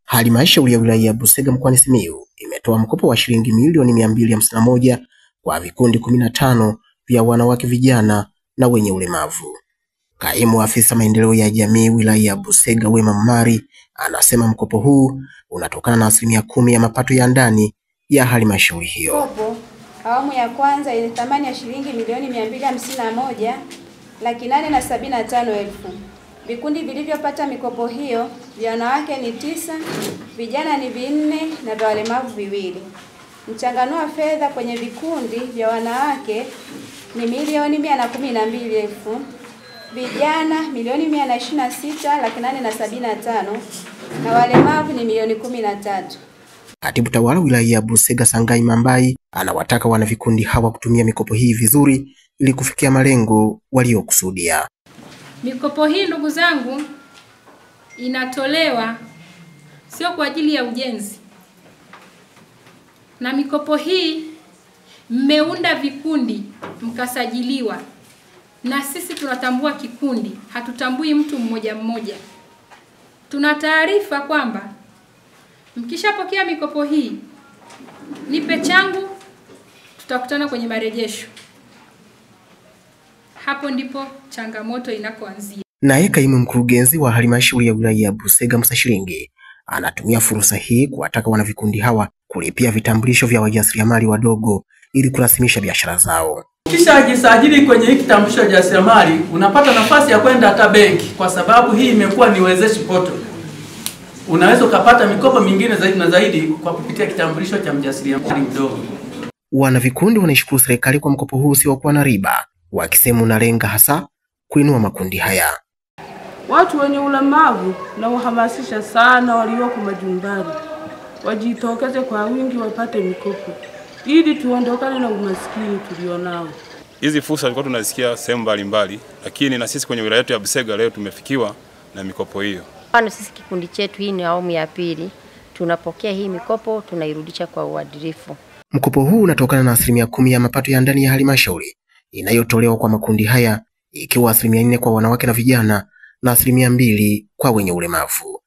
Halmashauri ya wilaya ya Busega mkoani Simiyu imetoa mkopo wa shilingi milioni 251 kwa vikundi 15 vya wanawake, vijana na wenye ulemavu. Kaimu afisa maendeleo ya jamii wilaya ya Busega Wema Mmari anasema mkopo huu unatokana na 10% ya mapato ya ndani ya halmashauri hiyo. Mkopo awamu ya kwanza yenye thamani ya shilingi milioni 251,875,000. Vikundi vilivyopata mikopo hiyo vya wanawake ni 9, vijana ni 4 na vya walemavu 2. Mchanganuo wa fedha kwenye vikundi vya wanawake ni milioni 112,000, vijana milioni 126,875,000 na walemavu ni milioni 13. Katibu tawala wilaya ya Busega Sangai Mambai anawataka wanavikundi hawa kutumia mikopo hii vizuri ili kufikia malengo waliokusudia. Mikopo hii ndugu zangu inatolewa sio kwa ajili ya ujenzi. Na mikopo hii mmeunda vikundi mkasajiliwa. Na sisi tunatambua kikundi, hatutambui mtu mmoja mmoja. Tuna taarifa kwamba mkishapokea mikopo hii, nipe changu, tutakutana kwenye marejesho. Hapo ndipo changamoto inakoanzia. Naye kaimu mkurugenzi wa halmashauri ya wilaya ya Busega Musa Shilingi anatumia fursa hii kuwataka wanavikundi hawa kulipia vitambulisho vya wajasiriamali wadogo ili kurasimisha biashara zao. Kisha jisajili kwenye hiki kitambulisho cha jasiriamali, unapata nafasi ya kwenda hata benki, kwa sababu hii imekuwa ni wezeshi poto. Unaweza ukapata mikopo mingine zaidi na zaidi kwa kupitia kitambulisho cha mjasiriamali mdogo. Wanavikundi wanaishukuru serikali kwa mkopo huu usiokuwa na riba, wakisema unalenga hasa kuinua makundi haya. Watu wenye ulemavu na uhamasisha sana walioko majumbani wajitokeze kwa wingi wapate mikopo ili tuondokane na umaskini tulionao. Hizi fursa tulikuwa tunazisikia sehemu mbalimbali, lakini na sisi kwenye wilaya yetu ya Busega leo tumefikiwa na mikopo hiyo. Sisi kikundi chetu, hii ni awamu ya pili, tunapokea hii mikopo, tunairudisha kwa uadilifu. Mkopo huu unatokana na 10% ya mapato ya ndani ya halmashauri inayotolewa kwa makundi haya, ikiwa 4% kwa wanawake na vijana na 2% kwa wenye ulemavu.